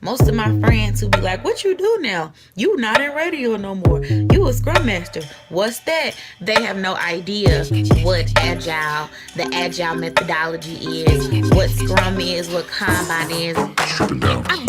most of my friends who be like, what you do now? You not in radio no more. You a scrum master. What's that? They have no idea what the agile methodology is, what scrum is, what Kanban is. I don't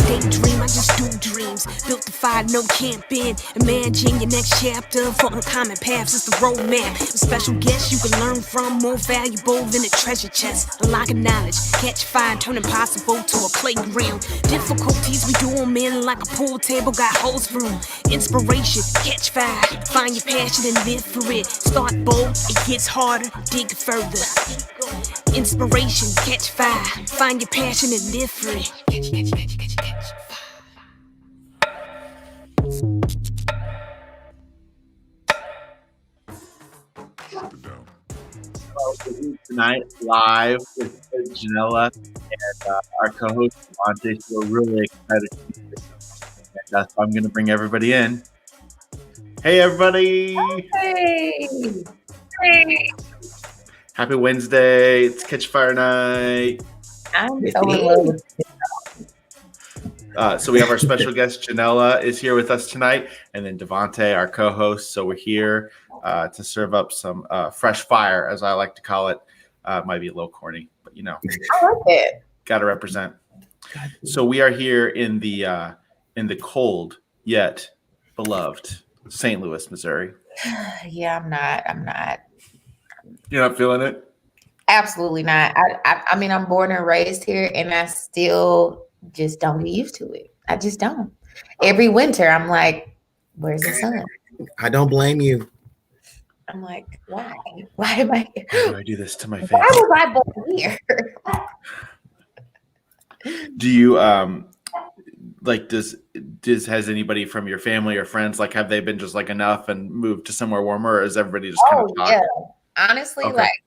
daydream, I just do dreams. Built to fire, no camping. Imagine your next chapter for uncommon paths. It's the roadmap. With special guests you can learn from, more valuable than a treasure chest. Unlocking knowledge, catch fire, turn impossible to a playground. Difficulties we do them in like a pool table, got holes for 'em. Inspiration, catch fire, find your passion and live for it. Start bold, it gets harder, dig further. Inspiration, catch fire, find your passion and live for it. Tonight, live with GeNella and our co-host Devontae. So we're really excited to be here. And that's why I'm going to bring everybody in. Hey, everybody! Hey! Happy Wednesday! It's Catch Fire Night. I'm so in love with So we have our special guest GeNella is here with us tonight, and then Devontae, our co-host. So we're here to serve up some fresh fire, as I like to call it. Might be a little corny, but you know, I like it. Got to represent. So we are here in the cold yet beloved St. Louis, Missouri. Yeah, I'm not. You're not feeling it? Absolutely not. I mean, I'm born and raised here, and I still just don't get used to it. I just don't. Every winter, I'm like, where's the sun? I don't blame you. I'm like, why? Why am I here? Why do I do this to my face? Why was I born here? Do you has anybody from your family or friends, like, have they been just like enough and moved to somewhere warmer, or is everybody just kind of talking? Yeah. Honestly, Okay. like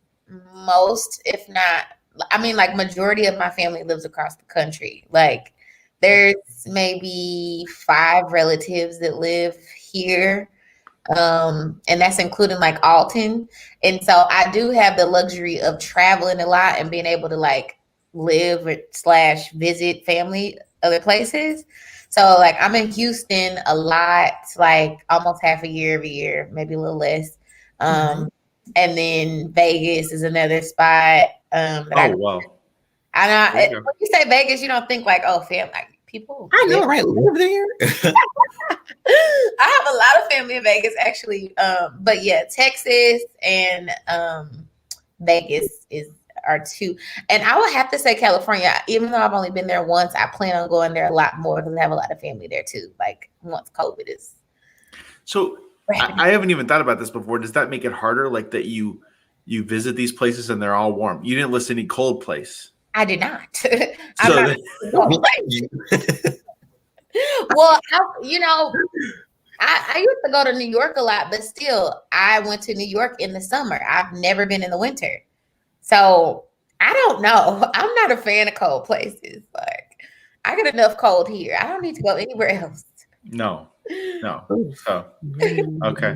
most, if not, I mean, like majority of my family lives across the country. Like there's maybe 5 relatives that live here. And that's including like Alton. And so I do have the luxury of traveling a lot and being able to like live / visit family other places. So like I'm in Houston a lot, like almost half a year every year, maybe a little less. And then Vegas is another spot. Wow. I know when you say Vegas, you don't think like, oh, family, like people. I know, right? Live there. I have a lot of family in Vegas, actually. But yeah, Texas and Vegas are 2. And I would have to say California, even though I've only been there once, I plan on going there a lot more because I have a lot of family there too. Like once COVID is. So I haven't even thought about this before. Does that make it harder, like that you visit these places and they're all warm? You didn't list any cold place. I did not. So well, I used to go to New York a lot, but still, I went to New York in the summer. I've never been in the winter. So I don't know. I'm not a fan of cold places. Like I get enough cold here. I don't need to go anywhere else. No. So, okay.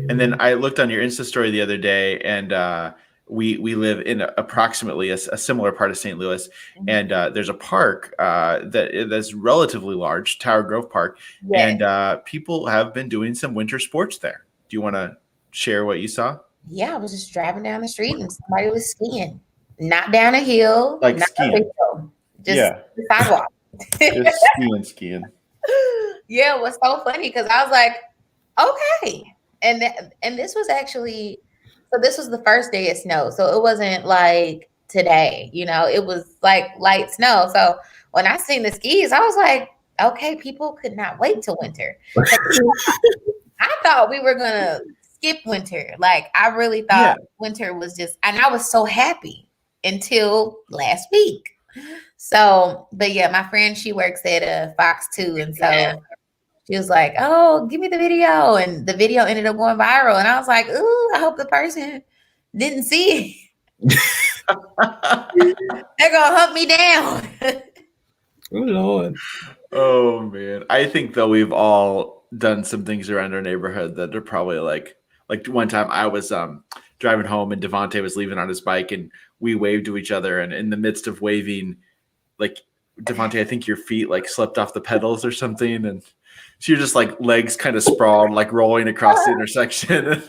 And then I looked on your Insta story the other day, and we live in approximately a similar part of St. Louis, and there's a park that's relatively large, Tower Grove Park, and people have been doing some winter sports there. Do you want to share what you saw? Yeah, I was just driving down the street and somebody was skiing, not down a hill, like not skiing, hill, just the sidewalk. Just skiing. Yeah, it was so funny because I was like, okay, and this was actually. So this was the first day of snow. So it wasn't like today, it was like light snow. So when I seen the skis, I was like, okay, people could not wait till winter. I thought we were going to skip winter. Like I really thought winter was just, and I was so happy until last week. So, but yeah, my friend, she works at Fox 2. And so she was like, oh, give me the video. And the video ended up going viral. And I was like, ooh, I hope the person didn't see it. They're going to hunt me down. Oh, Lord. Oh, man. I think, though, we've all done some things around our neighborhood that are probably like one time I was driving home and Devontae was leaving on his bike and we waved to each other. And in the midst of waving, like Devontae, I think your feet like slipped off the pedals or something, and so you're just like legs kind of sprawled, like rolling across the intersection.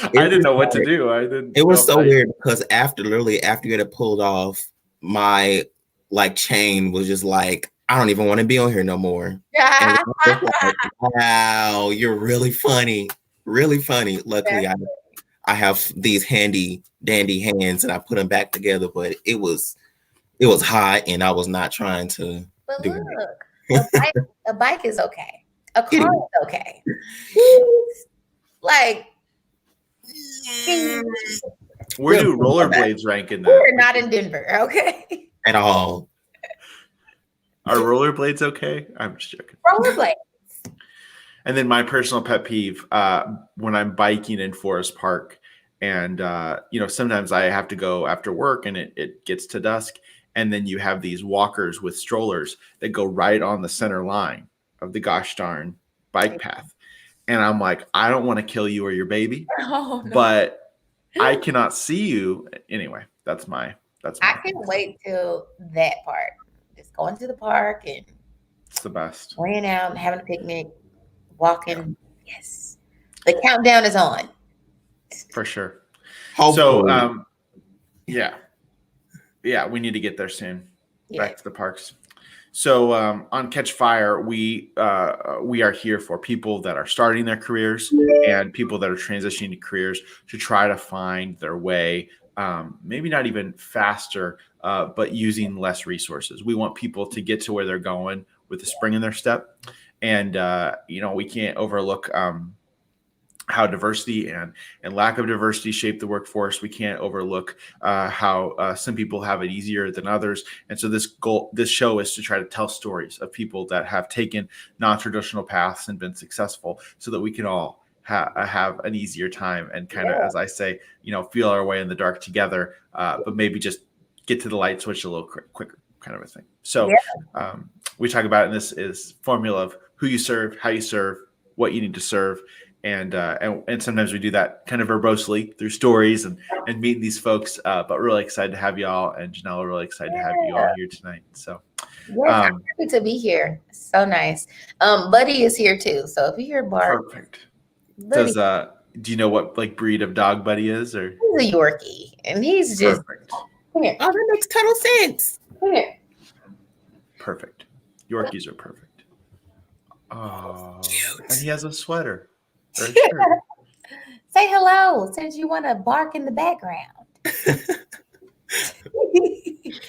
I didn't know what to do. It was so weird because after you had it pulled off, my like chain was just like, I don't even want to be on here no more. And I was like, wow, you're really funny. Really funny. Luckily, I have these handy dandy hands and I put them back together, but it was hot and I was not trying to do look, a bike is okay. A car is okay. Like, where do rollerblades rank in that? We're not in Denver, okay? At all. Are rollerblades okay? I'm just joking. Rollerblades. And then my personal pet peeve, when I'm biking in Forest Park, and sometimes I have to go after work, and it gets to dusk, and then you have these walkers with strollers that go right on the center line of the gosh darn bike path, and I'm like, I don't want to kill you or your baby, but I cannot see you anyway. That's my. I can't wait till that part. Just going to the park and it's the best. Laying out, having a picnic, walking. Yes, the countdown is on. For sure. Hopefully. So, yeah, we need to get there soon. Yeah. Back to the parks. So, on Catch Fire, we are here for people that are starting their careers and people that are transitioning to careers to try to find their way. Maybe not even faster, but using less resources. We want people to get to where they're going with a spring in their step. And, we can't overlook how diversity and lack of diversity shape the workforce. We can't overlook how some people have it easier than others. And so this show is to try to tell stories of people that have taken non-traditional paths and been successful so that we can all have an easier time and kind of, as I say, feel our way in the dark together, but maybe just get to the light switch a little quicker, kind of a thing. So we talk about, and this is formula of who you serve, how you serve, what you need to serve. And sometimes we do that kind of verbosely through stories and meeting these folks, but really excited to have y'all, and GeNella, really excited to have you all here tonight. So I'm happy to be here. So nice. Buddy is here too. So if you hear bark, perfect. Buddy. Do you know what like breed of dog Buddy is? Or he's a Yorkie, and he's just perfect. Come here. Oh, that makes total sense. Come here. Perfect. Yorkies are perfect. Oh, cute. And he has a sweater. Say hello since you want to bark in the background.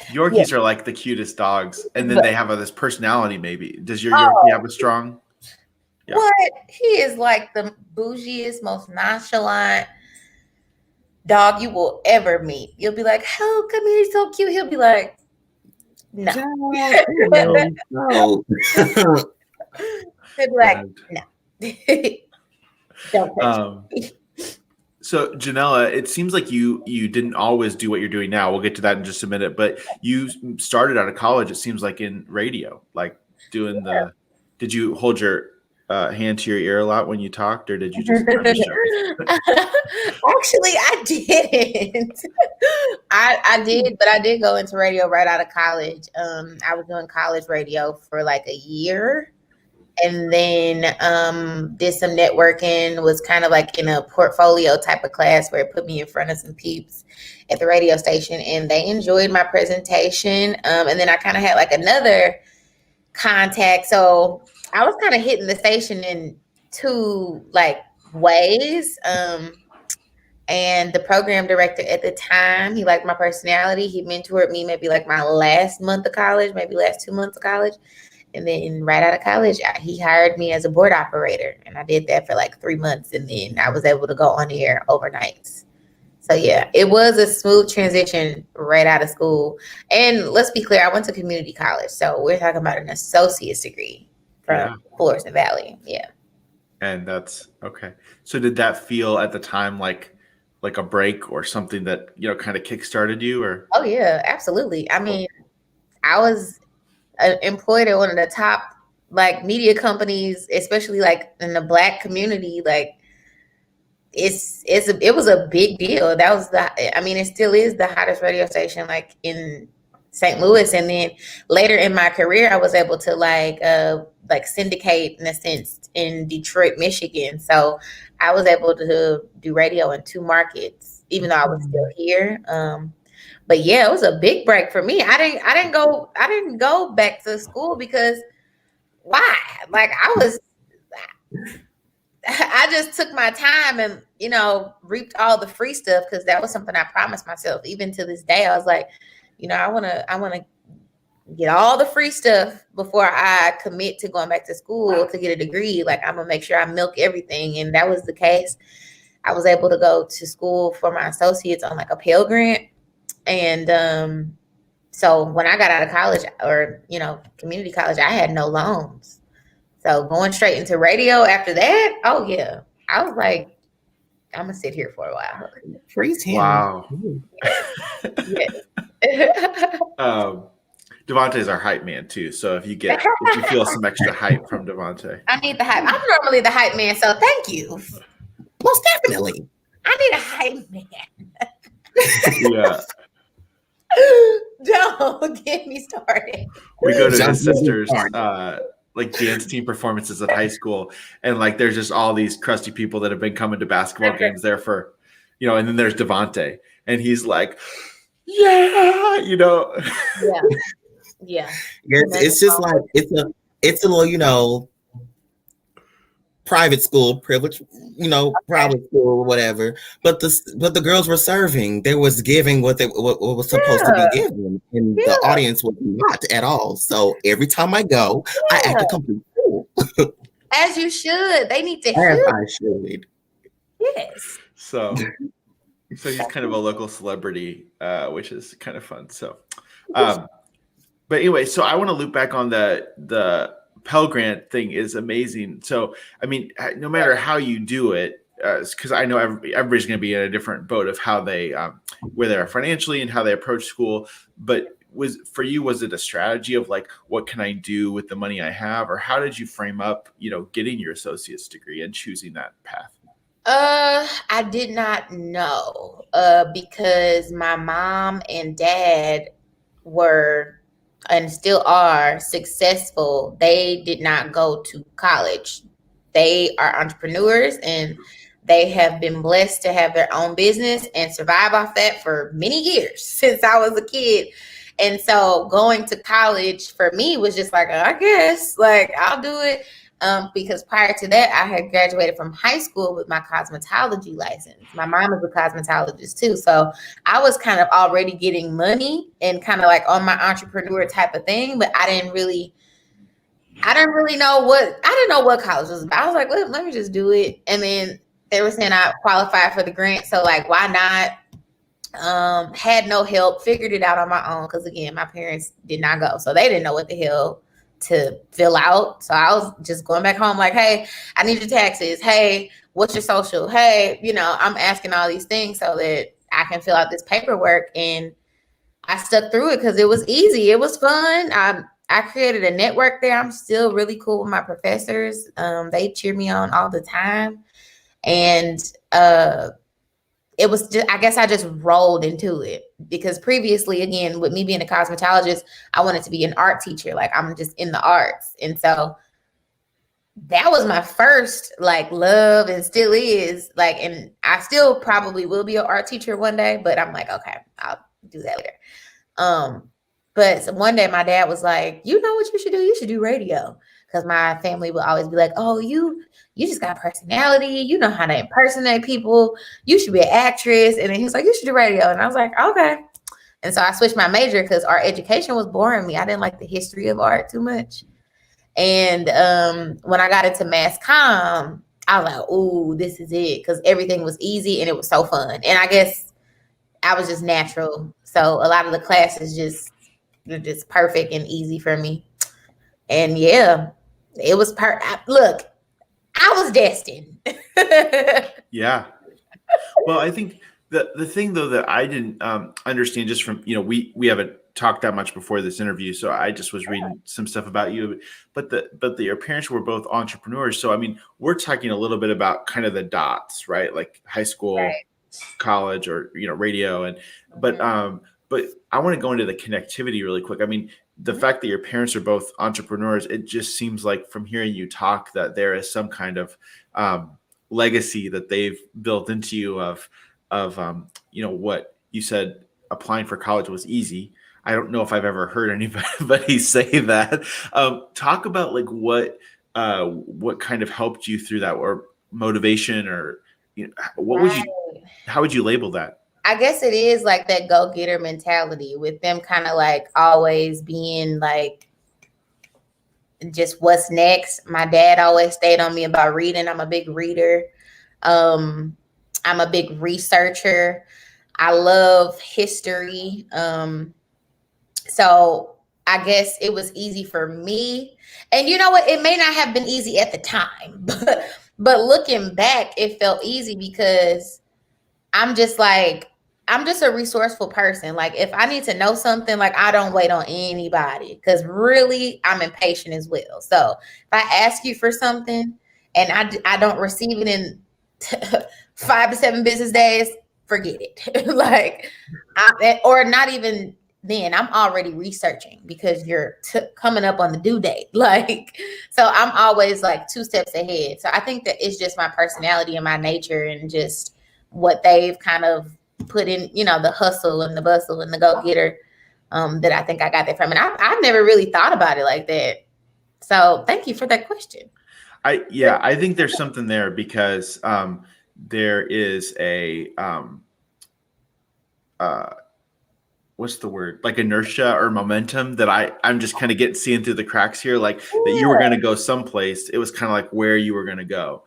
Yorkies are like the cutest dogs, and then they have this personality. Maybe does your Yorkie have a strong? Yeah. What? He is like the bougiest, most nonchalant dog you will ever meet. You'll be like, "Oh, come here, he's so cute." He'll be like, "No." No. He'll be like, "No." Don't touch me. So GeNella, it seems like you didn't always do what you're doing now. We'll get to that in just a minute, but you started out of college, it seems like, in radio, like doing did you hold your hand to your ear a lot when you talked, or did you just kind of Actually, I didn't. I did, but I did go into radio right out of college. I was doing college radio for like a year. And then did some networking, was kind of like in a portfolio type of class where it put me in front of some peeps at the radio station, and they enjoyed my presentation. And then I kind of had like another contact. So I was kind of hitting the station in two like ways. And the program director at the time, he liked my personality. He mentored me maybe like my last month of college, maybe last 2 months of college. And then right out of college, he hired me as a board operator. And I did that for like 3 months. And then I was able to go on the air overnight. So yeah, it was a smooth transition right out of school. And let's be clear, I went to community college. So we're talking about an associate's degree from Florissant Valley. Yeah. And that's okay. So did that feel at the time like a break or something that, kind of kickstarted you? Or? Oh yeah, absolutely. I mean, I was employed at one of the top like media companies, especially like in the Black community. Like it was a big deal. That was it still is the hottest radio station like in St. Louis, and then later in my career, I was able to like syndicate in a sense in Detroit, Michigan. So I was able to do radio in 2 markets, even though I was still here. But yeah, it was a big break for me. I didn't go back to school because why? Like I just took my time and, reaped all the free stuff because that was something I promised myself. Even to this day, I was like, I want to get all the free stuff before I commit to going back to school to get a degree. Like, I'm going to make sure I milk everything. And that was the case. I was able to go to school for my associates on like a Pell Grant. And so when I got out of college or, community college, I had no loans. So going straight into radio after that, oh yeah. I was like, I'm gonna sit here for a while. Freeze him. Wow. Devontae's our hype man too. So if you feel some extra hype from Devontae. I need the hype. I'm normally the hype man, so thank you. Most definitely. I need a hype man. Yeah. Don't get me started. We go to his sister's like dance team performances at high school, and like there's just all these crusty people that have been coming to basketball games there for, and then there's Devontae, and he's like, yeah. It's just like it's a little private school privilege, private school or whatever. But the girls were serving. They was giving what was supposed to be given, and the audience was not at all. So every time I go, I act a complete fool. As you should. They need to. As I should. Yes. So he's kind of a local celebrity, which is kind of fun. So, but anyway, so I want to loop back on the Pell Grant thing is amazing. So, I mean, no matter how you do it, because I know everybody's going to be in a different boat of how they, where they are financially and how they approach school. But was it a strategy of like, what can I do with the money I have? Or how did you frame up, getting your associate's degree and choosing that path? I did not know, because my mom and dad were and still are successful. They did not go to college. They are entrepreneurs and they have been blessed to have their own business and survive off that for many years since I was a kid. And so going to college for me was just like, I guess, like, I'll do it. Because prior to that, I had graduated from high school with my cosmetology license. My mom is a cosmetologist too. So I was kind of already getting money and kind of like on my entrepreneur type of thing, but I didn't really know what college was about. I was like, let me just do it. And then they were saying I qualified for the grant. So like, why not? Had no help, figured it out on my own. Cause again, my parents did not go. So they didn't know what the hell to fill out. So I was just going back home like, hey, I need your taxes. Hey, what's your social? Hey, I'm asking all these things so that I can fill out this paperwork. And I stuck through it because it was easy. It was fun. I created a network there. I'm still really cool with my professors. They cheer me on all the time. And it was just, I guess I just rolled into it because previously, again, with me being a cosmetologist, I wanted to be an art teacher. Like I'm just in the arts. And so that was my first like love and still is like, and I still probably will be an art teacher one day, but I'm like, okay, I'll do that later. But so one day my dad was like, you know what you should do? You should do radio. Because my family would always be like, oh, you just got personality. You know how to impersonate people. You should be an actress. And then he was like, you should do radio. And I was like, okay. And so I switched my major because art education was boring me. I didn't like the history of art too much. And when I got into mass comm, I was like, ooh, this is it. Because everything was easy and it was so fun. And I guess I was just natural. So a lot of the classes they're just perfect and easy for me. And yeah, it was look, I was destined. Yeah. Well, I think the thing though that I didn't understand just from, we haven't talked that much before this interview. So I just was reading some stuff about you, but your parents were both entrepreneurs. So, I mean, we're talking a little bit about kind of the dots, right? Like high school, right, college, or, radio. But But I want to go into the connectivity really quick. I mean, the fact that your parents are both entrepreneurs, it just seems like from hearing you talk that there is some kind of legacy that they've built into you of what you said, applying for college was easy. I don't know if I've ever heard anybody say that. Talk about like what kind of helped you through that, or motivation, or what would you, how would you label that? I guess it is like that go-getter mentality with them, kind of like always being like just what's next. My dad always stayed on me about reading. I'm a big reader. I'm a big researcher. I love history. So I guess it was easy for me. And you know what? It may not have been easy at the time, but looking back, it felt easy because I'm just a resourceful person. Like if I need to know something, like I don't wait on anybody, because really I'm impatient as well. So if I ask you for something and I don't receive it in 5 to 7 business days, forget it. Or not even then, I'm already researching because you're coming up on the due date. So I'm always like 2 steps ahead. So I think that it's just my personality and my nature, and just what they've kind of put in, the hustle and the bustle and the go-getter, that I think I got that from. And I've never really thought about it like that. So thank you for that question. I think there's something there, because there is a what's the word? Like inertia or momentum that I'm just kind of seeing through the cracks here. Like that you were going to go someplace. It was kind of like where you were going to go.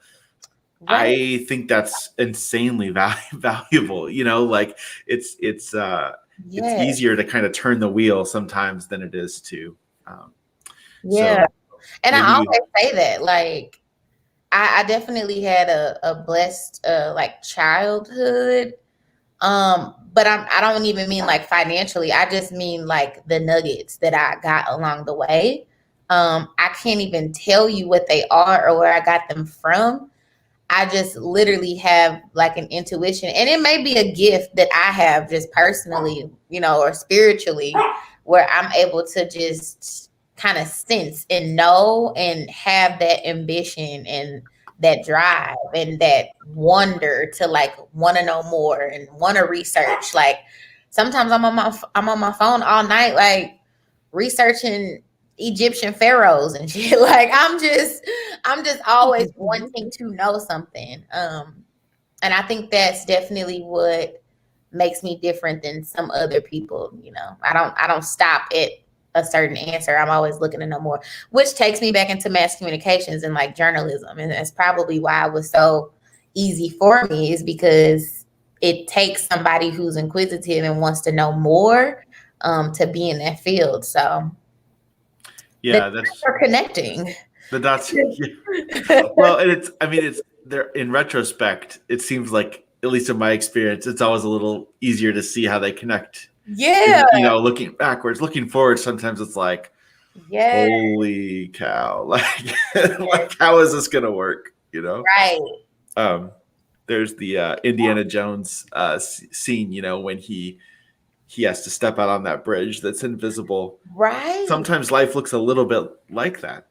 Right. I think that's insanely valuable. Like it's easier to kind of turn the wheel sometimes than it is to. So and I always say that, like, I definitely had a blessed like childhood. But I don't even mean like financially. I just mean like the nuggets that I got along the way. I can't even tell you what they are or where I got them from. I just literally have like an intuition, and it may be a gift that I have just personally, or spiritually, where I'm able to just kind of sense and know and have that ambition and that drive and that wonder to like want to know more and want to research. Like sometimes I'm on my phone all night, like researching Egyptian pharaohs and shit. Like I'm just always wanting to know something. And I think that's definitely what makes me different than some other people. I don't stop at a certain answer. I'm always looking to know more, which takes me back into mass communications and like journalism. And that's probably why it was so easy for me, is because it takes somebody who's inquisitive and wants to know more to be in that field. So that's for connecting. The dots. Yeah. Well, and it's there in retrospect, it seems like, at least in my experience, it's always a little easier to see how they connect. Yeah. Looking backwards, looking forward, sometimes it's like, holy cow, like how is this gonna work? Right. There's the Indiana Jones scene, when he has to step out on that bridge that's invisible. Right. Sometimes life looks a little bit like that.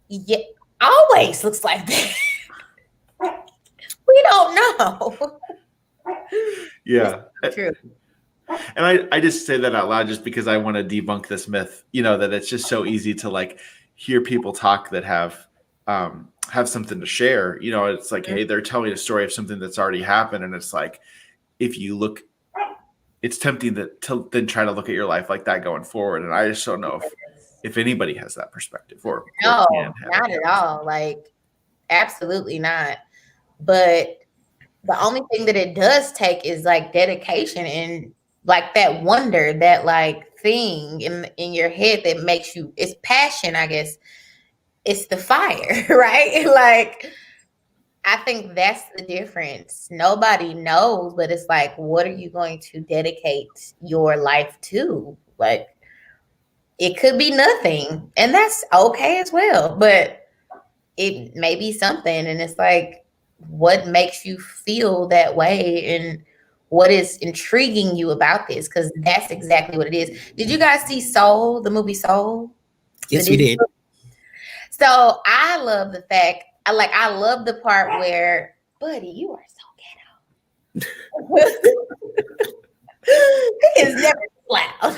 Yeah, always looks like that. We don't know. Yeah. It's true. And I just say that out loud just because I want to debunk this myth, that it's just so easy to like hear people talk that have something to share. It's like, hey, they're telling a story of something that's already happened. And it's like, if you look, it's tempting to then try to look at your life like that going forward. And I just don't know if anybody has that perspective or no, not at all. Like, absolutely not. But the only thing that it does take is like dedication and like that wonder, that like thing in your head that makes you, it's passion, I guess. It's the fire, right? Like, I think that's the difference. Nobody knows, but it's like, what are you going to dedicate your life to? Like, it could be nothing, and that's okay as well, but it may be something. And it's like, what makes you feel that way, and what is intriguing you about this? Because that's exactly what it is. Did you guys see Soul, the movie Soul? Yes, we did. So I love the fact, I love the part where, buddy, you are so ghetto. He is never loud.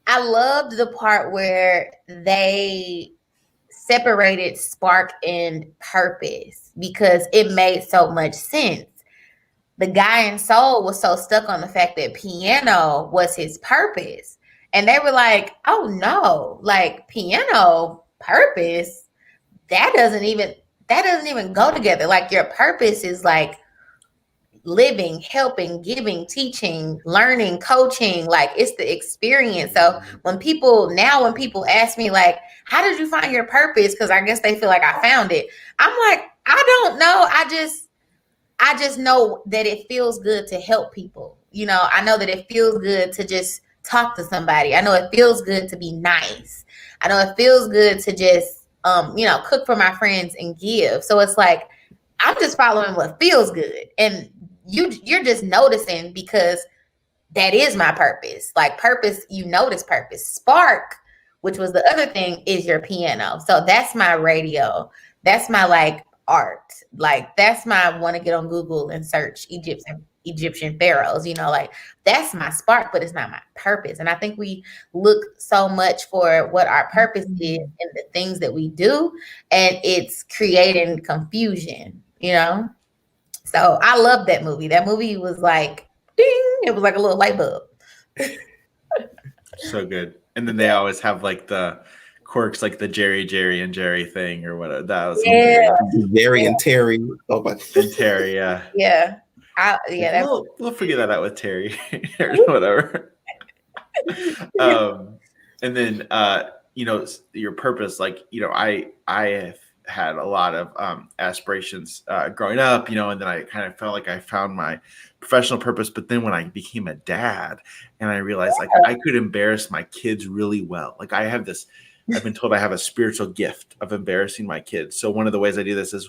I loved the part where they separated spark and purpose because it made so much sense. The guy in Soul was so stuck on the fact that piano was his purpose. And they were like, oh no, like piano purpose, that doesn't even go together. Like your purpose is like living, helping, giving, teaching, learning, coaching, like it's the experience. So when people ask me like, how did you find your purpose? Because I guess they feel like I found it. I'm like, I don't know. I just know that it feels good to help people. You know, I know that it feels good to just talk to somebody. I know it feels good to be nice. I know it feels good to just, cook for my friends and give. So it's like, I'm just following what feels good. And you're just noticing because that is my purpose. Like purpose, you notice purpose. Spark, which was the other thing, is your piano. So that's my radio. That's my like art. Like that's my want to get on Google and search Egyptian pharaohs, like that's my spark, but it's not my purpose. And I think we look so much for what our purpose is in the things that we do, and it's creating confusion. So I love that movie. That movie was like, ding, it was like a little light bulb. So good. And then they always have like the quirks, like the Jerry and Jerry thing or whatever. That was Jerry and Terry. Oh my. And Terry, yeah. Yeah. We'll figure that out with Terry or whatever. And then your purpose, like I have had a lot of aspirations growing up, and then I kind of felt like I found my professional purpose. But then when I became a dad and I realized like I could embarrass my kids really well. Like I've been told I have a spiritual gift of embarrassing my kids. So one of the ways I do this is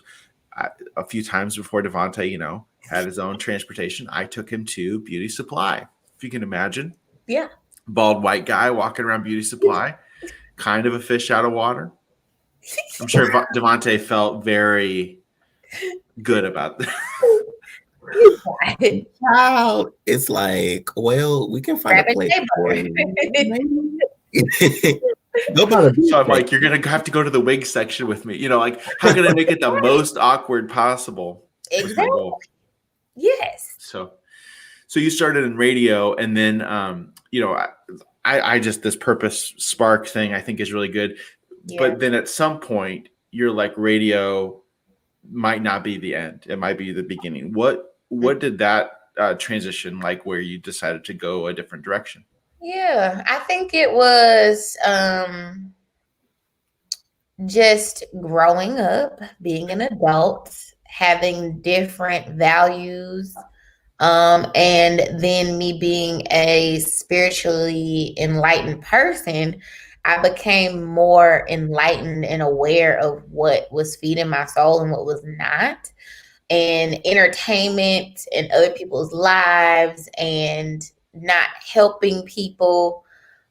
a few times before Devontae, had his own transportation, I took him to Beauty Supply. If you can imagine. Yeah. Bald white guy walking around Beauty Supply, kind of a fish out of water. I'm sure Devontae felt very good about that. Child, it's like, well, we can find a place for you. So I'm like, you're gonna have to go to the wig section with me. Like how can I make it the most awkward possible? Exactly. Yes. So you started in radio, and then I just this purpose spark thing I think is really good. Yeah. But then at some point you're like, radio might not be the end. It might be the beginning. What did that transition like where you decided to go a different direction? Yeah, I think it was just growing up, being an adult, having different values, and then me being a spiritually enlightened person, I became more enlightened and aware of what was feeding my soul and what was not. And entertainment and other people's lives and not helping people,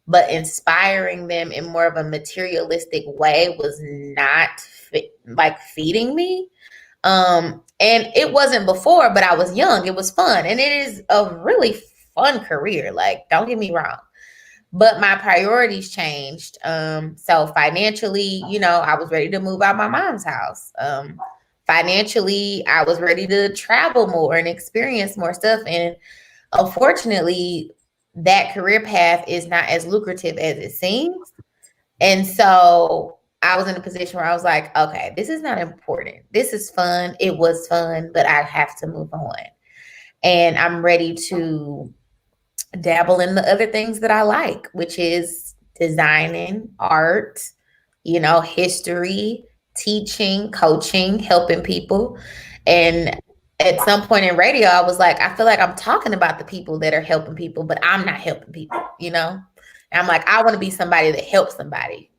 but inspiring them in more of a materialistic way was not feeding me. And it wasn't before, but I was young. It was fun. And it is a really fun career. Like, don't get me wrong. But my priorities changed. So financially, I was ready to move out of my mom's house. Financially, I was ready to travel more and experience more stuff. And unfortunately, that career path is not as lucrative as it seems. And so I was in a position where I was like, okay, this is not important. This is fun. It was fun, but I have to move on. And I'm ready to dabble in the other things that I like, which is designing, art, history, teaching, coaching, helping people. And at some point in radio, I was like, I feel like I'm talking about the people that are helping people, but I'm not helping people, And I'm like, I want to be somebody that helps somebody.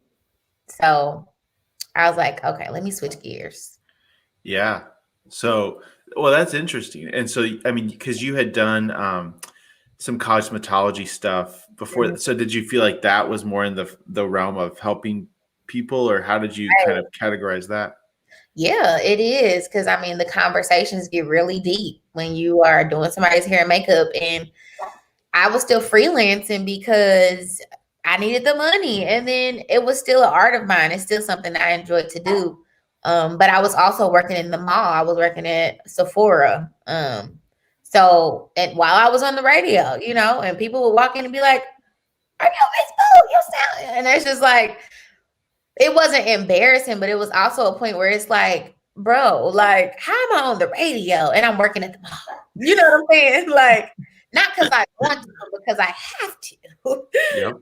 So I was like, okay, let me switch gears. Yeah. So Well, that's interesting. And so, I mean, because you had done some cosmetology stuff before. Mm-hmm. So did you feel like that was more in the realm of helping people, or how did you kind of categorize that? Yeah, it is. Because I mean, the conversations get really deep when you are doing somebody's hair and makeup. And I was still freelancing because I needed the money. And then it was still an art of mine. It's still something I enjoyed to do. But I was also working in the mall. I was working at Sephora. So, and while I was on the radio, you know, and people would walk in and be like, "Are you on Facebook? You sound," and it's just like, it wasn't embarrassing, but it was also a point where it's like, bro, like, how am I on the radio and I'm working at the mall? You know what I'm saying? Like, not because I want to, but because I have to. Yep.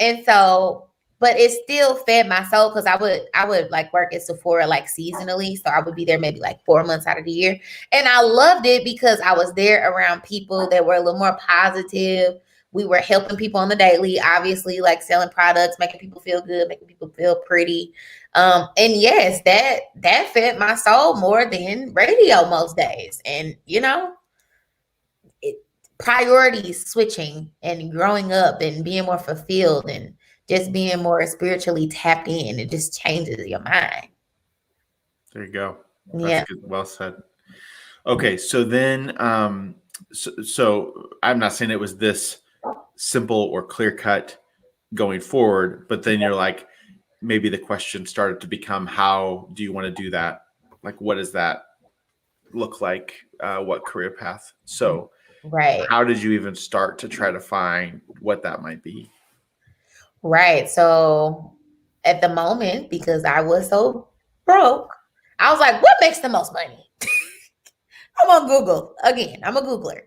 And so, but it still fed my soul because I would like work at Sephora like seasonally. So I would be there maybe like 4 months out of the year. And I loved it because I was there around people that were a little more positive. We were helping people on the daily, obviously, like selling products, making people feel good, making people feel pretty. And yes, that fed my soul more than radio most days. And you know, priorities switching and growing up and being more fulfilled and just being more spiritually tapped in, it just changes your mind. There you go. Yeah. That's good. Well said. Okay, so then, so I'm not saying it was this simple or clear cut going forward, but then you're like, maybe the question started to become, how do you want to do that? Like, what does that look like? What career path? So, right. How did you even start to try to find what that might be? Right. So at the moment, because I was so broke, I was like, what makes the most money? I'm on Google. Again, I'm a Googler.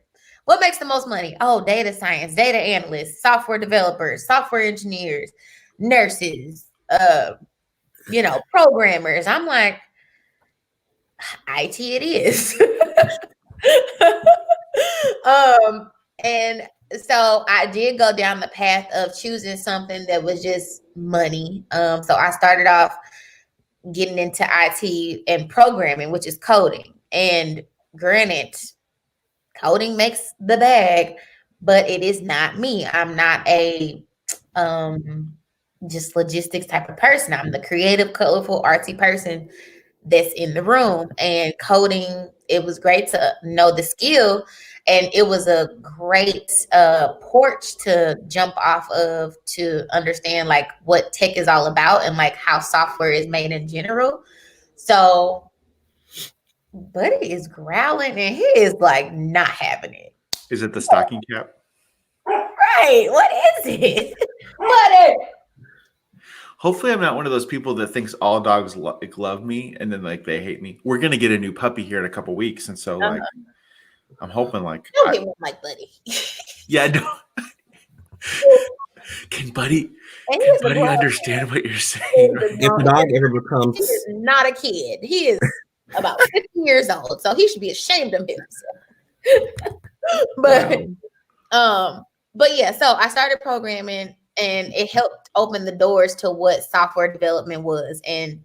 What makes the most money? Oh, data science, data analysts, software developers, software engineers, nurses, you know, programmers. I'm like, IT it is. And so I did go down the path of choosing something that was just money. So I started off getting into IT and programming, which is coding. And granted, coding makes the bag, but it is not me. I'm not a just logistics type of person. I'm the creative, colorful, artsy person that's in the room. And coding, it was great to know the skill, and it was a great porch to jump off of to understand like what tech is all about and like how software is made in general. So Buddy is growling and he is like not having it. Is it the stocking cap? Right. What is it? What is it? Hopefully I'm not one of those people that thinks all dogs love me and then like they hate me. We're going to get a new puppy here in a couple weeks. And so like, I'm hoping like. Don't get one like Buddy. Yeah. Can Buddy understand what you're saying? Right? If the dog ever becomes. He is not a kid. He is about 50 years old. So he should be ashamed of himself. But yeah, so I started programming and it helped open the doors to what software development was. And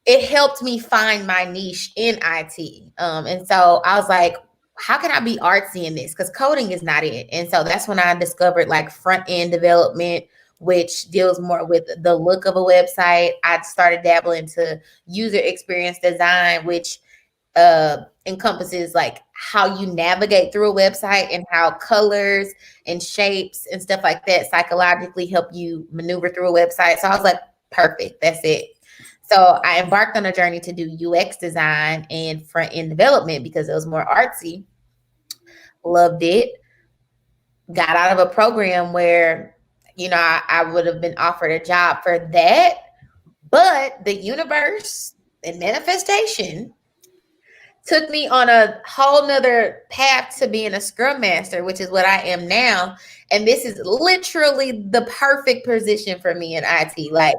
it helped me find my niche in IT. And so I was like, how can I be artsy in this? Because coding is not it. And so that's when I discovered like front end development, which deals more with the look of a website. I started dabbling into user experience design, which encompasses like how you navigate through a website and how colors and shapes and stuff like that psychologically help you maneuver through a website. So I was like, perfect, that's it. So I embarked on a journey to do UX design and front end development because it was more artsy. Loved it. Got out of a program where, you know, I would have been offered a job for that, but the universe and manifestation took me on a whole nother path to being a scrum master, which is what I am now. And this is literally the perfect position for me in IT. Like,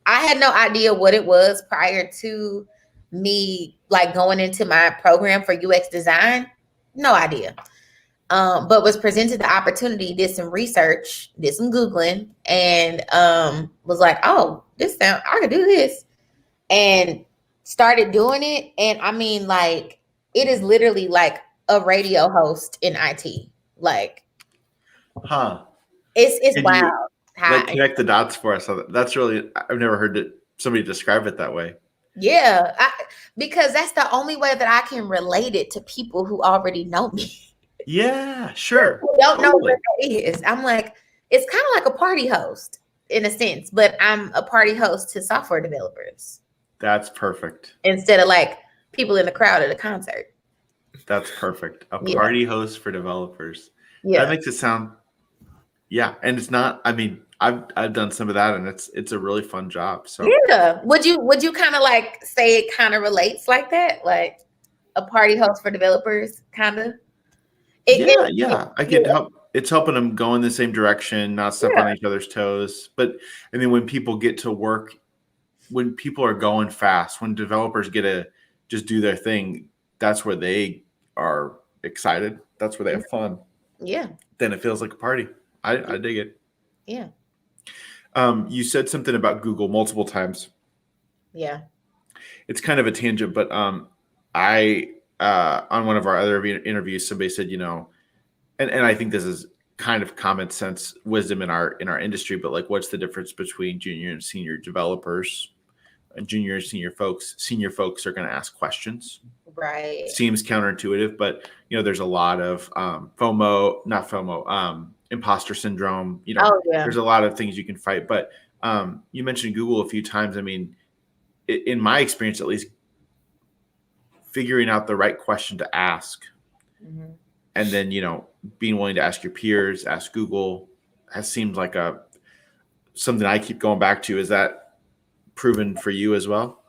I had no idea what it was prior to me like going into my program for UX design. No idea. But was presented the opportunity, did some research, did some Googling, and was like, oh, I could do this. And started doing it. And I mean, like, it is literally like a radio host in IT. Like, it's Can wild. you like connect the dots for us? That's really, I've never heard somebody describe it that way. Yeah, because that's the only way that I can relate it to people who already know me. Yeah, sure. Who don't know what that is. I'm like, it's kind of like a party host in a sense, but I'm a party host to software developers. That's perfect. Instead of like people in the crowd at a concert. That's perfect. A party host for developers. Yeah. That makes it sound, and it's not, I mean, I've done some of that, and it's a really fun job. So yeah. Would you kind of like say it kind of relates like that? Like a party host for developers, kind of? I can help. It's helping them go in the same direction, not step on each other's toes. But I mean, when people get to work, when people are going fast, when developers get to just do their thing, that's where they are excited. That's where they have fun. Yeah. Then it feels like a party. I dig it. Yeah. You said something about Google multiple times. Yeah. It's kind of a tangent, but I on one of our other interviews, somebody said, and I think this is kind of common sense wisdom in our industry, but like, what's the difference between junior and senior developers? And junior and senior folks are going to ask questions. Right. Seems counterintuitive, but there's a lot of imposter syndrome. There's a lot of things you can fight. But you mentioned Google a few times. I mean, in my experience, at least, figuring out the right question to ask, and then being willing to ask your peers, ask Google, has seemed like something I keep going back to. Is that proven for you as well?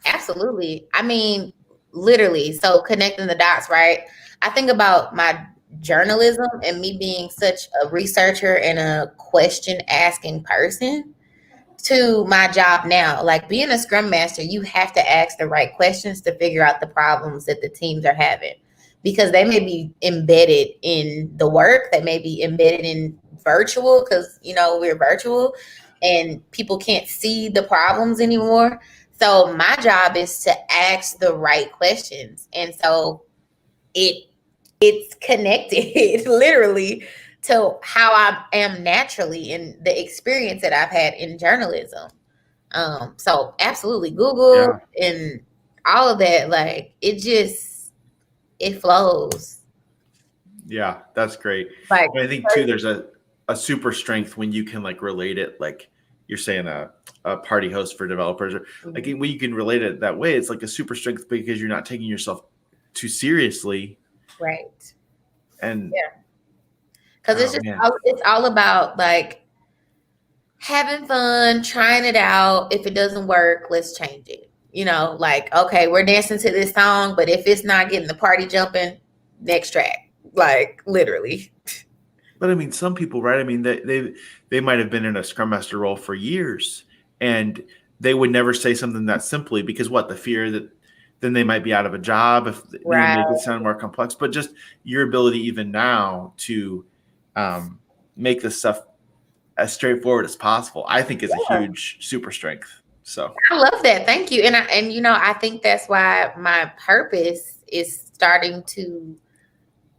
Absolutely. I mean, literally. So connecting the dots, right? I think about my journalism and me being such a researcher and a question asking person to my job now. Like being a scrum master, you have to ask the right questions to figure out the problems that the teams are having, because they may be embedded in the work, they may be embedded in virtual, because we're virtual and people can't see the problems anymore. So my job is to ask the right questions. And so it's connected literally to how I am naturally in the experience that I've had in journalism. So absolutely Google and all of that, like it flows. Yeah, that's great. Like, I think too, there's a super strength when you can like relate it, like you're saying a party host for developers, or like when you can relate it that way, it's like a super strength because you're not taking yourself too seriously. Right. And because it's all about like having fun, trying it out. If it doesn't work, let's change it. Like, okay, we're dancing to this song, but if it's not getting the party jumping, next track. Like literally. But I mean, some people, right? I mean, they might have been in a Scrum Master role for years, and they would never say something that simply because the fear that then they might be out of a job if they make it sound more complex. But just your ability even now to make this stuff as straightforward as possible, I think is a huge super strength. So I love that. Thank you. And I think that's why my purpose is starting to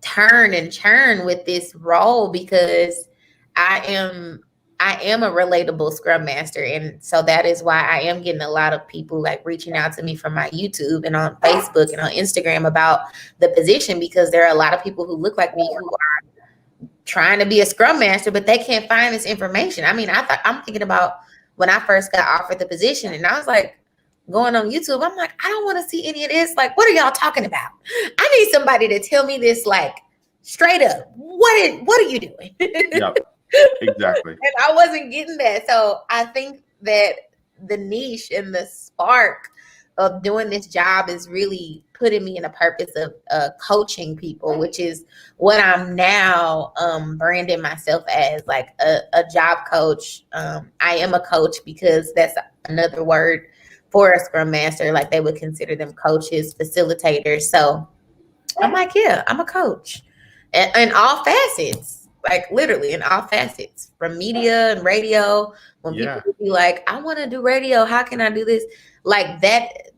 turn and churn with this role, because I am a relatable Scrum Master. And so that is why I am getting a lot of people like reaching out to me from my YouTube and on Facebook and on Instagram about the position, because there are a lot of people who look like me who are trying to be a Scrum Master, but they can't find this information. I mean, I'm thinking about when I first got offered the position, and I was like, going on YouTube, I'm like, I don't want to see any of this. Like, what are y'all talking about? I need somebody to tell me this, like, straight up. What are you doing? Yep, exactly. And I wasn't getting that. So I think that the niche and the spark of doing this job is really putting me in a purpose of coaching people, which is what I'm now branding myself as, like a job coach. I am a coach because that's another word for a Scrum Master. Like they would consider them coaches, facilitators. So I'm like, yeah, I'm a coach in all facets, like literally in all facets, from media and radio. When people would be like, I want to do radio, how can I do this? Like that,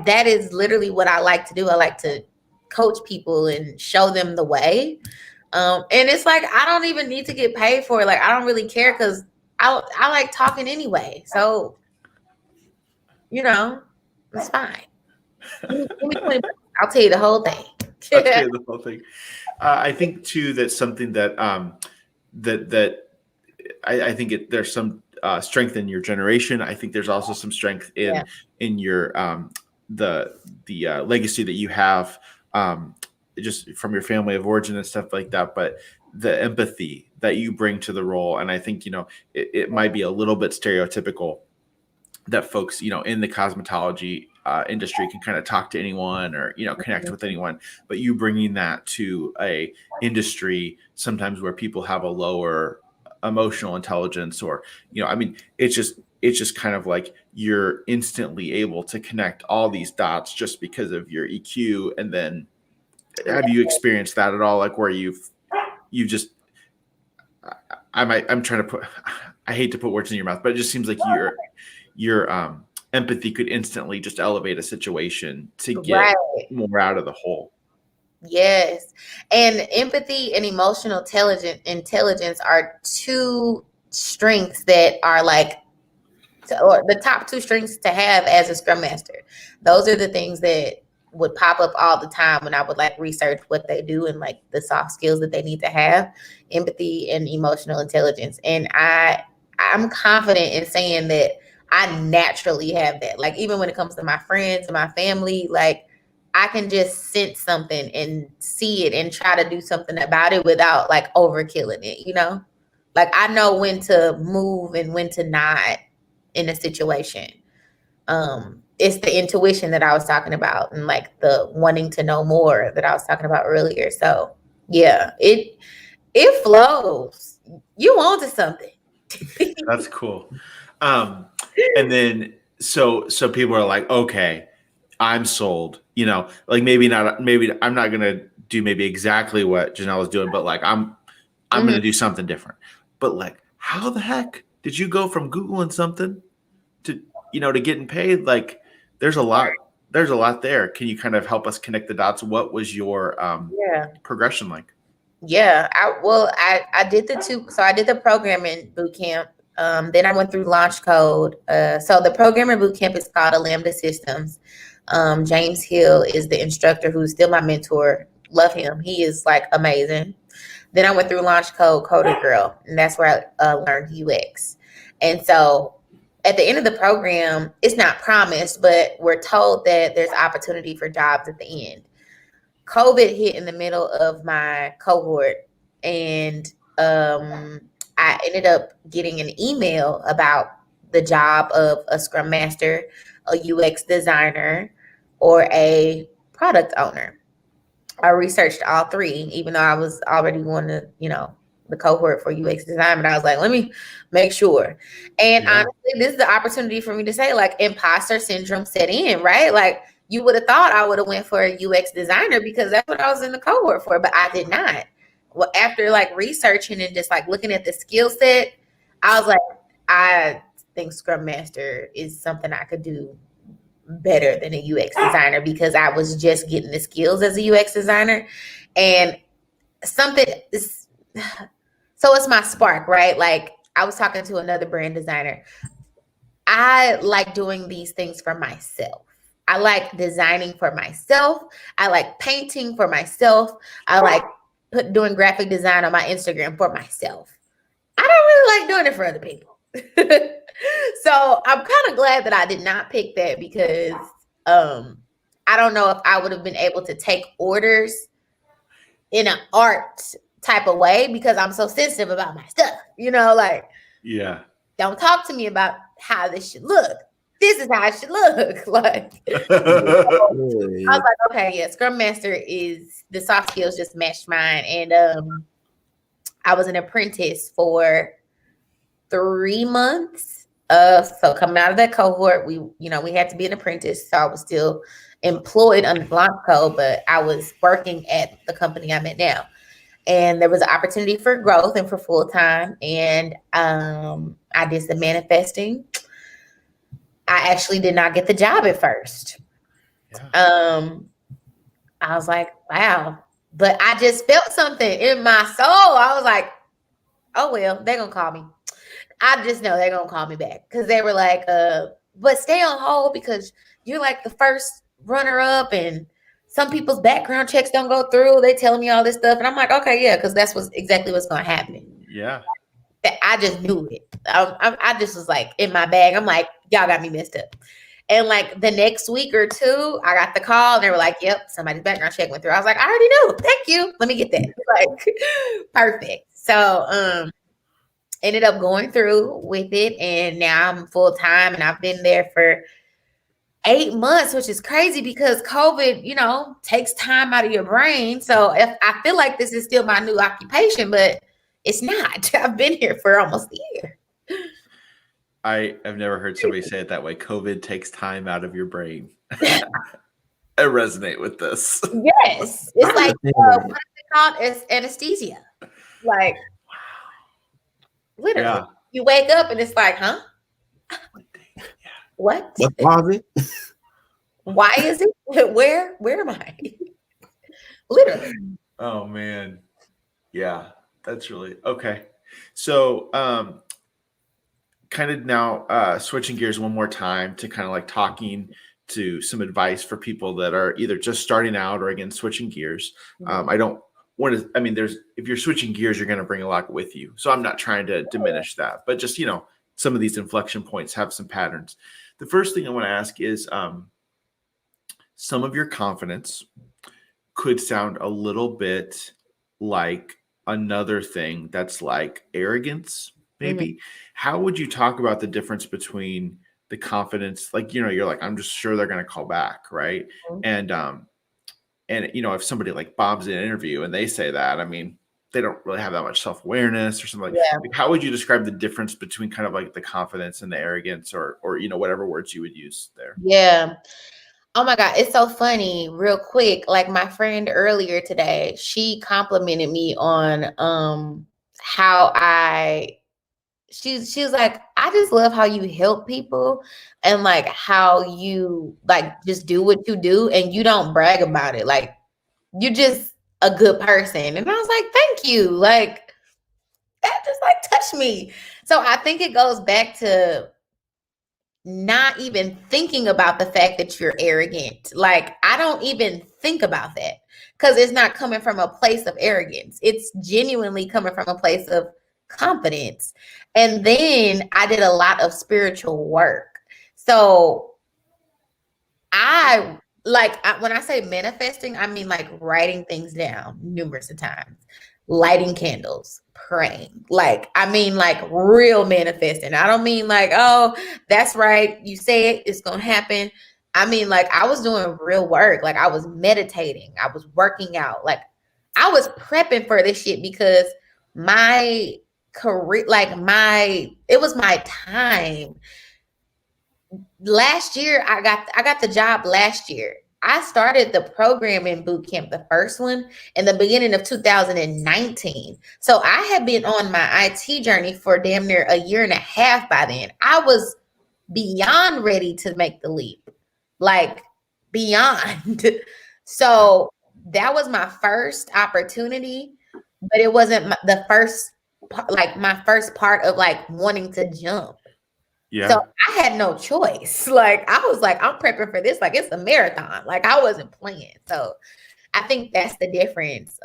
that is literally what I like to do. I like to coach people and show them the way. And it's like, I don't even need to get paid for it. Like, I don't really care because I like talking anyway. So, it's fine. Give me 20 bucks. I'll tell you the whole thing. I'll tell you the whole thing. I think too that's something that I think there's some strength in your generation. I think there's also some strength in your the legacy that you have just from your family of origin and stuff like that. But the empathy that you bring to the role, and I think it might be a little bit stereotypical that folks in the cosmetology industry can kind of talk to anyone or connect with anyone, but you bringing that to a industry sometimes where people have a lower emotional intelligence, or it's just kind of like you're instantly able to connect all these dots just because of your EQ. And then have you experienced that at all, like where you've just I'm trying to put, I hate to put words in your mouth, but it just seems like your empathy could instantly just elevate a situation to get more out of the whole. Yes. And empathy and emotional intelligence are two strengths that are like, or the top two strengths to have as a Scrum Master. Those are the things that would pop up all the time when I would like research what they do and like the soft skills that they need to have, empathy and emotional intelligence. And I'm confident in saying that I naturally have that. Like, even when it comes to my friends and my family, like, I can just sense something and see it and try to do something about it without like overkilling it, Like, I know when to move and when to not in a situation. It's the intuition that I was talking about and like the wanting to know more that I was talking about earlier. So yeah, it flows. You onto something. That's cool. And then so people are like, okay, I'm sold, like maybe I'm not going to do maybe exactly what GeNella is doing, but like, I'm going to do something different. But like, how the heck did you go from Googling something to, to getting paid? Like, there's a lot there. Can you kind of help us connect the dots? What was your progression like? Yeah, I did the two. So I did the programming boot camp. Then I went through LaunchCode. So the programming boot camp is called a Lambda Systems. James Hill is the instructor who's still my mentor. Love him. He is like amazing. Then I went through LaunchCode, CoderGirl, and that's where I learned UX. And so at the end of the program, it's not promised, but we're told that there's opportunity for jobs at the end. COVID hit in the middle of my cohort, and I ended up getting an email about the job of a Scrum Master, a UX designer, or a product owner. I researched all three, even though I was already going to, the cohort for UX design, but I was like, let me make sure. And honestly, this is the opportunity for me to say, like, imposter syndrome set in, right? Like, you would have thought I would have went for a UX designer because that's what I was in the cohort for, but I did not. Well, after like researching and just like looking at the skill set, I was like, I think Scrum Master is something I could do better than a UX designer because I was just getting the skills as a UX designer. And something is, so it's my spark, right? Like, I was talking to another brand designer. I like doing these things for myself. I like designing for myself. I like painting for myself. I like doing graphic design on my Instagram for myself. I don't really like doing it for other people. So I'm kind of glad that I did not pick that because I don't know if I would have been able to take orders in an art type of way because I'm so sensitive about my stuff, like, yeah, don't talk to me about how this should look. This is how it should look. Like, I was like, okay, yeah, Scrum Master is the soft skills just matched mine. And I was an apprentice for 3 months. So coming out of that cohort, we had to be an apprentice. So I was still employed under LaunchCode, but I was working at the company I'm at now. And there was an opportunity for growth and for full time. And I did some manifesting. I actually did not get the job at first. I was like, wow. But I just felt something in my soul. I was like, oh, well, they're going to call me. I just know they're going to call me back. Because they were like, but stay on hold because you're like the first runner up and some people's background checks don't go through. They telling me all this stuff. And I'm like, okay, yeah, because that's exactly what's going to happen. Yeah. I just knew it. I just was like in my bag. I'm like, y'all got me messed up. And like the next week or two, I got the call and they were like, yep, somebody's background check went through. I was like, I already knew. Thank you. Let me get that. Like, perfect. So ended up going through with it. And now I'm full time and I've been there for 8 months, which is crazy because COVID, takes time out of your brain. So if I feel like this is still my new occupation, but it's not. I've been here for almost a year. I have never heard somebody say it that way. COVID takes time out of your brain. I resonate with this. Yes. It's like, what is it called? It's anesthesia. Like, literally. Yeah. You wake up and it's like, huh? What? What was it? Why is it? Where am I? Literally. Oh, man. Yeah, that's really okay. So, kind of now switching gears one more time to kind of like talking to some advice for people that are either just starting out or again switching gears. I don't want to, if you're switching gears, you're going to bring a lot with you. So I'm not trying to diminish that, but just, some of these inflection points have some patterns. The first thing I want to ask is some of your confidence could sound a little bit like another thing that's like arrogance. Maybe. Mm-hmm. How would you talk about the difference between the confidence? Like, you're like, I'm just sure they're going to call back. Right. Mm-hmm. And if somebody like bombs an interview and they say that, they don't really have that much self-awareness or something like that. Like, how would you describe the difference between kind of like the confidence and the arrogance or, whatever words you would use there? Yeah. Oh my God. It's so funny. Real quick. Like my friend earlier today, she complimented me on, how she was like, I just love how you help people and like how you like just do what you do and you don't brag about it. Like you're just a good person. And I was like, thank you. Like that just like touched me. So I think it goes back to not even thinking about the fact that you're arrogant. Like I don't even think about that because it's not coming from a place of arrogance. It's genuinely coming from a place of confidence. And then I did a lot of spiritual work. So when I say manifesting, I mean like writing things down numerous of times, lighting candles, praying. Like real manifesting. I don't mean like, oh, that's right. You say it, it's going to happen. I mean, like I was doing real work. Like I was meditating. I was working out. Like I was prepping for this shit because my career, it was my time. Last year, I got the job last year. I started the programming boot camp, the first one, in the beginning of 2019. So I had been on my IT journey for damn near a year and a half by then. I was beyond ready to make the leap, like beyond. So that was my first opportunity, but it wasn't the first, like my first part of like wanting to jump. Yeah. So I had no choice. Like I was like, I'm prepping for this. Like it's a marathon. Like I wasn't playing. So I think that's the difference.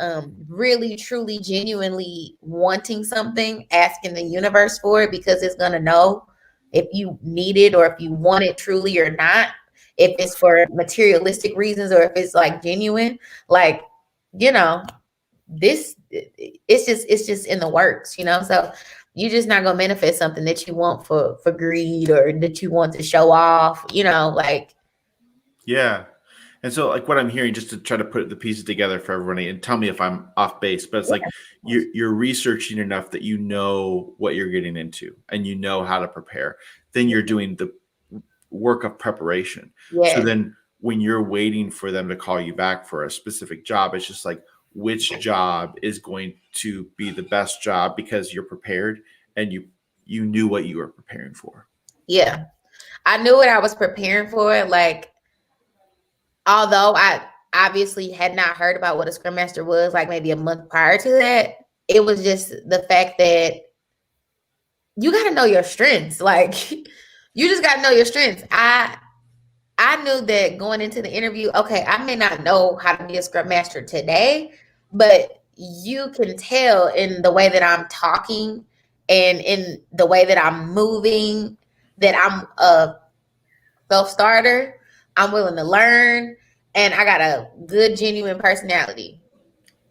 Really, truly, genuinely wanting something, asking the universe for it because it's going to know if you need it or if you want it truly or not. If it's for materialistic reasons or if it's like genuine, like, it's just in the works, So you're just not gonna manifest something that you want for greed or that you want to show off, like. Yeah. And so like what I'm hearing, just to try to put the pieces together for everybody and tell me if I'm off base, but it's like you're researching enough that you know what you're getting into and you know how to prepare. Then you're doing the work of preparation. Yeah. So then when you're waiting for them to call you back for a specific job, it's just like, which job is going to be the best job because you're prepared and you knew what you were preparing for. Yeah. I knew what I was preparing for. Like although I obviously had not heard about what a Scrum Master was like maybe a month prior to that, it was just the fact that you got to know your strengths. Like, you just got to know your strengths. I knew that going into the interview, okay, I may not know how to be a Scrum Master today, but you can tell in the way that I'm talking and in the way that I'm moving that I'm a self-starter. I'm willing to learn, and I got a good, genuine personality.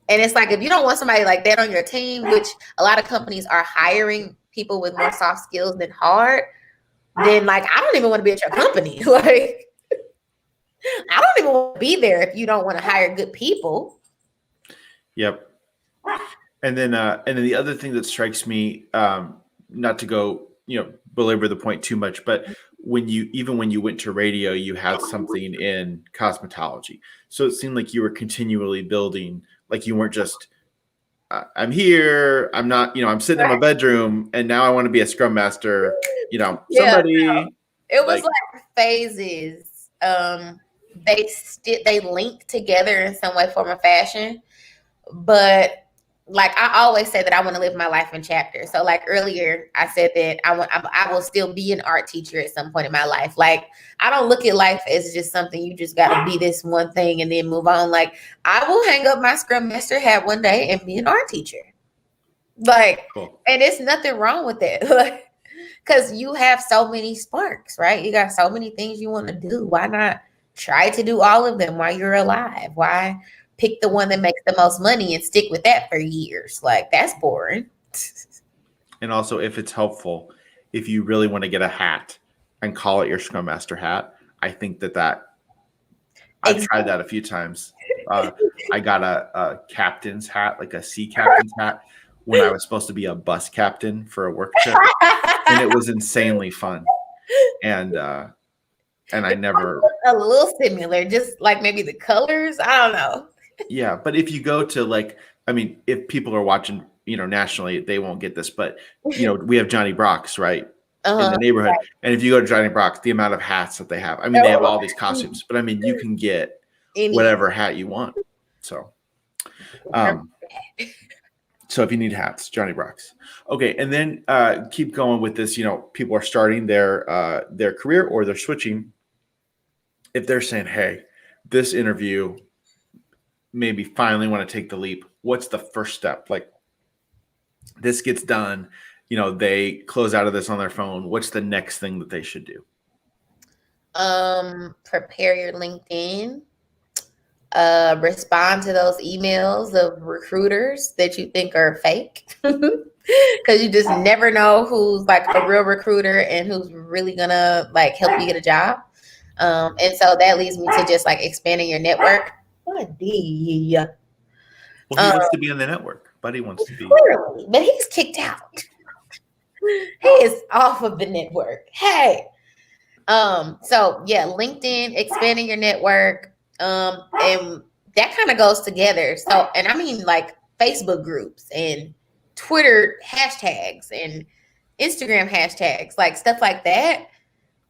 And it's like, if you don't want somebody like that on your team, which a lot of companies are hiring people with more soft skills than hard, then like, I don't even want to be at your company. Like, I don't even want to be there if you don't want to hire good people. Yep. And then the other thing that strikes me, not to go, belabor the point too much, but when you went to radio, you had something in cosmetology. So it seemed like you were continually building, like you weren't just, I'm here, I'm not, I'm sitting in my bedroom and now I want to be a Scrum Master, somebody. No. It was like phases. They link together in some way, form, or fashion. But like, I always say that I want to live my life in chapters. So like earlier, I said that I will still be an art teacher at some point in my life. Like, I don't look at life as just something you just got to be this one thing and then move on. Like, I will hang up my Scrum Master hat one day and be an art teacher. Like, cool. And it's nothing wrong with that. Like, because you have so many sparks, right? You got so many things you want to do. Why not try to do all of them while you're alive? Why pick the one that makes the most money and stick with that for years? Like, that's boring. And also, if it's helpful, if you really want to get a hat and call it your Scrum Master hat, I think that I've tried that a few times. I got a captain's hat, like a sea captain's hat, when I was supposed to be a bus captain for a work trip, and it was insanely fun. And I never a little similar, just like maybe the colors. I don't know. Yeah, but if you go to like, I mean, if people are watching, nationally, they won't get this, but we have Johnny Brock's right in the neighborhood, and if you go to Johnny Brock's, the amount of hats that they have, I mean, they have all these costumes, but I mean, you can get whatever hat you want. So, so if you need hats, Johnny Brock's. Okay, and then keep going with this. People are starting their career or they're switching. If they're saying, "Hey, this interview, maybe finally want to take the leap," what's the first step? Like, this gets done, they close out of this on their phone. What's the next thing that they should do? Prepare your LinkedIn. Respond to those emails of recruiters that you think are fake, because you just never know who's like a real recruiter and who's really gonna like help you get a job. And so that leads me to just like expanding your network. Buddy. Well, he wants to be on the network. Buddy wants to be. Clearly, but he's kicked out. He is off of the network. Hey. So yeah, LinkedIn, expanding your network. And that kind of goes together. So, and I mean like Facebook groups and Twitter hashtags and Instagram hashtags, like stuff like that,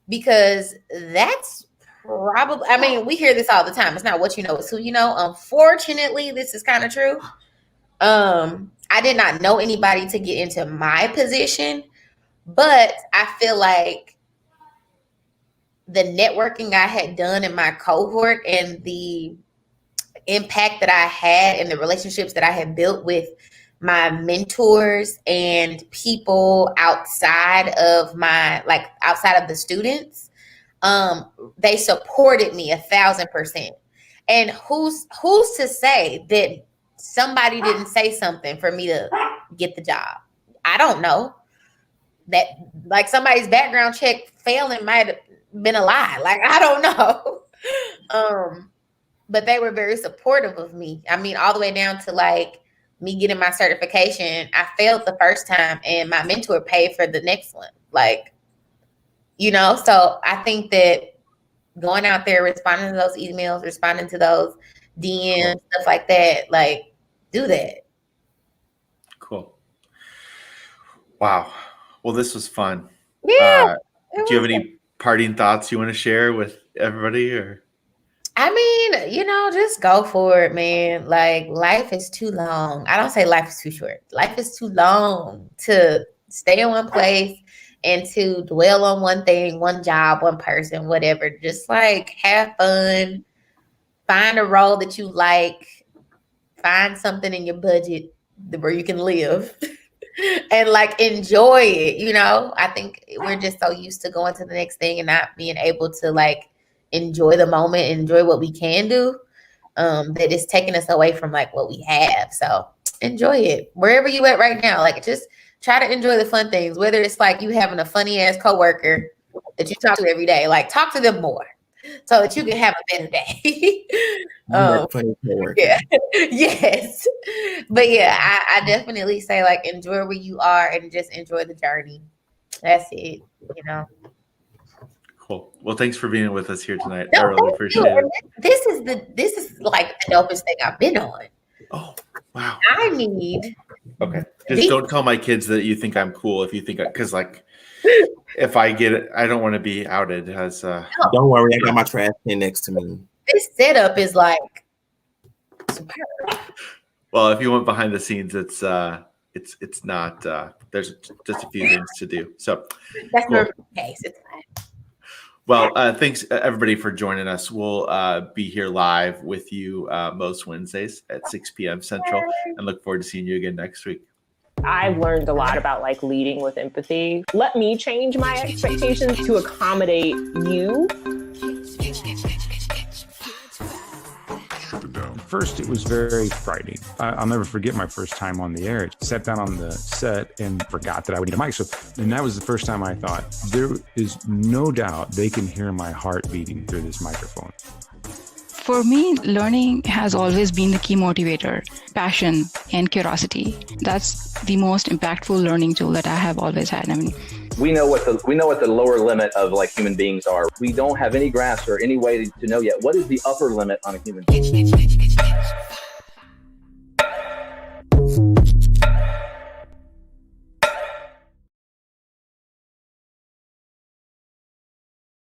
because that's probably, I mean, we hear this all the time. It's not what you know, it's who you know. Unfortunately, this is kind of true. I did not know anybody to get into my position, but I feel like the networking I had done in my cohort and the impact that I had and the relationships that I had built with my mentors and people outside of the students, they supported me 1,000%. And who's to say that somebody didn't say something for me to get the job? I don't know. That like somebody's background check failing might have been a lie. Like, I don't know. But they were very supportive of me. I mean, all the way down to like me getting my certification. I failed the first time and my mentor paid for the next one. Like, so I think that going out there, responding to those emails, responding to those DMs, stuff like that, like, do that. Cool. Wow. Well, this was fun. Yeah. Do you have any parting thoughts you want to share with everybody? Or I mean, just go for it, man. Like, life is too long. I don't say life is too short. Life is too long to stay in one place and to dwell on one thing, one job, one person, whatever. Just like have fun, find a role that you like, find something in your budget where you can live. And like enjoy it. I think we're just so used to going to the next thing and not being able to like enjoy the moment and enjoy what we can do, that it's taking us away from like what we have. So enjoy it wherever you at right now. Like, just try to enjoy the fun things, whether it's like you having a funny ass coworker that you talk to every day. Like, talk to them more so that you can have a better day. Funny coworker. Yeah. Yes. But yeah, I definitely say like enjoy where you are and just enjoy the journey. That's it. Cool. Well, thanks for being with us here tonight. I really appreciate it. This is like the dopest thing I've been on. Oh, wow. I need. Okay. Just don't tell my kids that you think I'm cool if you think, because like, if I get it, I don't want to be outed as. Don't worry, I got my trash can next to me. This setup is like superb. Well, if you went behind the scenes, it's not. There's just a few things to do. So that's cool. Not the case. It's fine. Well, thanks everybody for joining us. We'll be here live with you most Wednesdays at 6 p.m. Central, and look forward to seeing you again next week. I've learned a lot about like leading with empathy. Let me change my expectations to accommodate you. First, it was very frightening. I'll never forget my first time on the air. I sat down on the set and forgot that I would need a mic. And that was the first time I thought, there is no doubt they can hear my heart beating through this microphone. For me, learning has always been the key motivator, passion and curiosity. That's the most impactful learning tool that I have always had. I mean, we know what the lower limit of like human beings are. We don't have any grasp or any way to know yet what is the upper limit on a human being.